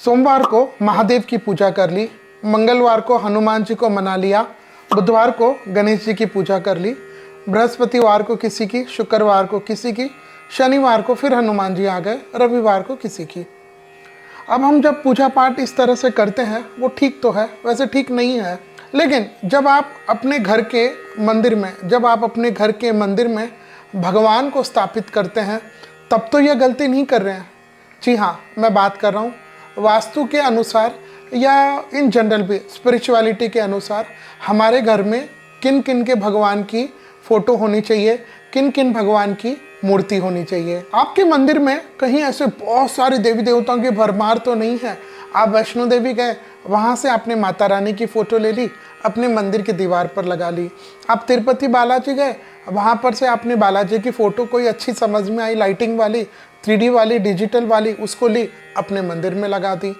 सोमवार को महादेव की पूजा कर ली, मंगलवार को हनुमान जी को मना लिया, बुधवार को गणेश जी की पूजा कर ली, बृहस्पतिवार को किसी की, शुक्रवार को किसी की, शनिवार को फिर हनुमान जी आ गए, रविवार को किसी की। अब हम जब पूजा पाठ इस तरह से करते हैं वो ठीक तो है, वैसे ठीक नहीं है, लेकिन जब आप अपने घर के मंदिर में भगवान को स्थापित करते हैं तब तो यह गलती नहीं कर रहे हैं। जी हाँ, मैं बात कर रहा हूँ वास्तु के अनुसार या इन जनरल भी स्पिरिचुअलिटी के अनुसार हमारे घर में किन किन के भगवान की फ़ोटो होनी चाहिए, किन किन भगवान की मूर्ति होनी चाहिए। आपके मंदिर में कहीं ऐसे बहुत सारे देवी देवताओं की भरमार तो नहीं है। आप वैष्णो देवी गए, वहाँ से आपने माता रानी की फ़ोटो ले ली, अपने मंदिर की दीवार पर लगा ली। आप तिरुपति बालाजी गए, वहाँ पर से आपने बालाजी की फ़ोटो कोई अच्छी समझ में आई, लाइटिंग वाली, 3D वाली, डिजिटल वाली, उसको ली, अपने मंदिर में लगा दी।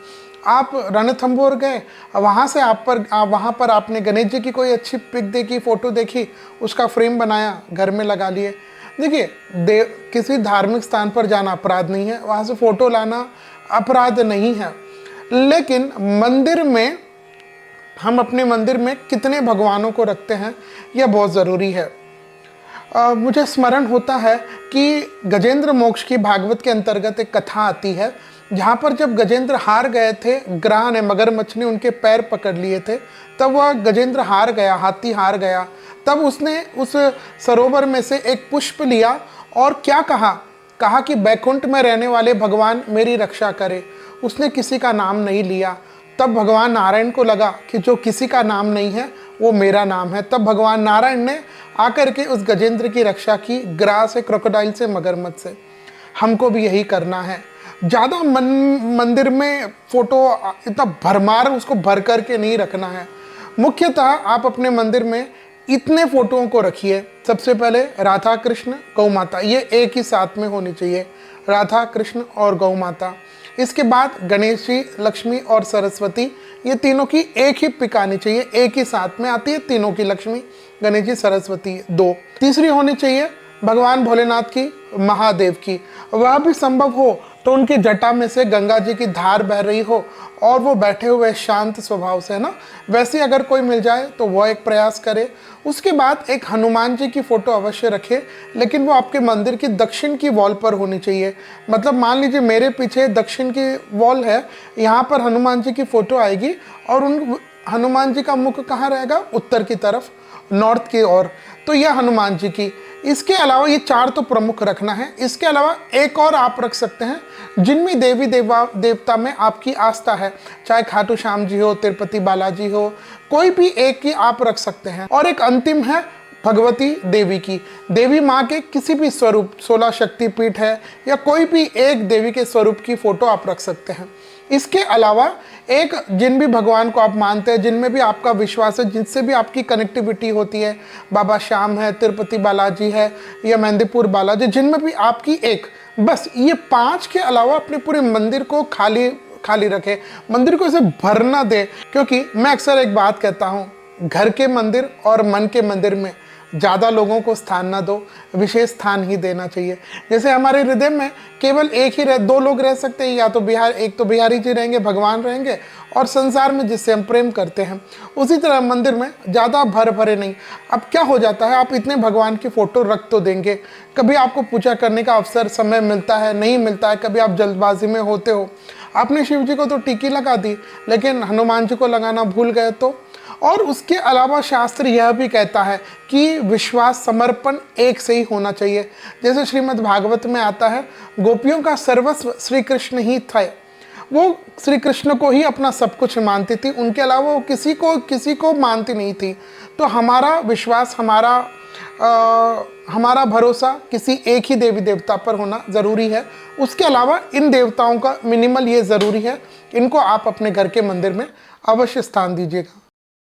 आप रणथंभौर गए, वहाँ पर आपने गणेश जी की कोई अच्छी पिक देखी, फ़ोटो देखी, उसका फ्रेम बनाया, घर में लगा लिए। देखिए, किसी धार्मिक स्थान पर जाना अपराध नहीं है, वहाँ से फ़ोटो लाना अपराध नहीं है, लेकिन मंदिर में हम अपने मंदिर में कितने भगवानों को रखते हैं यह बहुत ज़रूरी है। मुझे स्मरण होता है कि गजेंद्र मोक्ष की भागवत के अंतर्गत एक कथा आती है, जहाँ पर जब गजेंद्र हार गए थे, ग्रह ने, मगरमच्छ ने उनके पैर पकड़ लिए थे, तब वह गजेंद्र हार गया, हाथी हार गया। तब उसने उस सरोवर में से एक पुष्प लिया और क्या कहा कि बैकुंठ में रहने वाले भगवान मेरी रक्षा करे। उसने किसी का नाम नहीं लिया। तब भगवान नारायण को लगा कि जो किसी का नाम नहीं है वो मेरा नाम है। तब भगवान नारायण ने आकर के उस गजेंद्र की रक्षा की, ग्राह से, क्रोकोडाइल से, मगरमच्छ से। हमको भी यही करना है। ज़्यादा मंदिर में फ़ोटो इतना भरमार उसको भर करके नहीं रखना है। मुख्यतः आप अपने मंदिर में इतने फ़ोटोओं को रखिए। सबसे पहले राधा कृष्ण गौ माता, ये एक ही साथ में होनी चाहिए, राधा कृष्ण और गौ माता। इसके बाद गणेश जी, लक्ष्मी और सरस्वती, ये तीनों की एक ही पिक आनी चाहिए, एक ही साथ में आती है तीनों की, लक्ष्मी, गणेश जी, सरस्वती, दो। तीसरी होनी चाहिए भगवान भोलेनाथ की, महादेव की। वह भी संभव हो तो उनकी जटा में से गंगा जी की धार बह रही हो और वो बैठे हुए शांत स्वभाव से, है ना, वैसे अगर कोई मिल जाए तो वह एक प्रयास करे। उसके बाद एक हनुमान जी की फ़ोटो अवश्य रखे, लेकिन वो आपके मंदिर की दक्षिण की वॉल पर होनी चाहिए। मतलब मान लीजिए मेरे पीछे दक्षिण की वॉल है, यहाँ पर हनुमान जी की फ़ोटो आएगी और उन हनुमान जी का मुख कहाँ रहेगा, उत्तर की तरफ, नॉर्थ की ओर। तो यह हनुमान जी की। इसके अलावा ये चार तो प्रमुख रखना है। इसके अलावा एक और आप रख सकते हैं जिनमें देवी देवता में आपकी आस्था है, चाहे खाटू श्याम जी हो, तिरुपति बालाजी हो, कोई भी एक ही आप रख सकते हैं। और एक अंतिम है भगवती देवी की, देवी माँ के किसी भी स्वरूप, 16 शक्तिपीठ है या कोई भी एक देवी के स्वरूप की फ़ोटो आप रख सकते हैं। इसके अलावा एक जिन भी भगवान को आप मानते हैं, जिनमें भी आपका विश्वास है, जिनसे भी आपकी कनेक्टिविटी होती है, बाबा श्याम है, तिरुपति बालाजी है या मेहंदीपुर बालाजी, जिनमें भी आपकी एक, बस ये 5 के अलावा अपने पूरे मंदिर को खाली रखे, मंदिर को इसे भर ना दे। क्योंकि मैं अक्सर एक बात कहता हूँ, घर के मंदिर और मन के मंदिर में ज़्यादा लोगों को स्थान ना दो, विशेष स्थान ही देना चाहिए। जैसे हमारे हृदय में केवल दो लोग रह सकते हैं, या तो एक तो बिहारी जी रहेंगे, भगवान रहेंगे, और संसार में जिससे हम प्रेम करते हैं। उसी तरह मंदिर में ज़्यादा भरे नहीं। अब क्या हो जाता है, आप इतने भगवान की फ़ोटो रख तो देंगे, कभी आपको पूजा करने का अवसर, समय मिलता है, नहीं मिलता है, कभी आप जल्दबाजी में होते हो, आपने शिव जी को तो टिकी लगा दी लेकिन हनुमान जी को लगाना भूल गए तो। और उसके अलावा शास्त्र यह भी कहता है कि विश्वास, समर्पण एक से ही होना चाहिए। जैसे श्रीमद् भागवत में आता है, गोपियों का सर्वस्व श्री कृष्ण ही था। वो श्री कृष्ण को ही अपना सब कुछ मानती थी, उनके अलावा वो किसी को मानती नहीं थी। तो हमारा विश्वास, हमारा भरोसा किसी एक ही देवी देवता पर होना ज़रूरी है। उसके अलावा इन देवताओं का मिनिमल ये ज़रूरी है, इनको आप अपने घर के मंदिर में अवश्य स्थान दीजिएगा।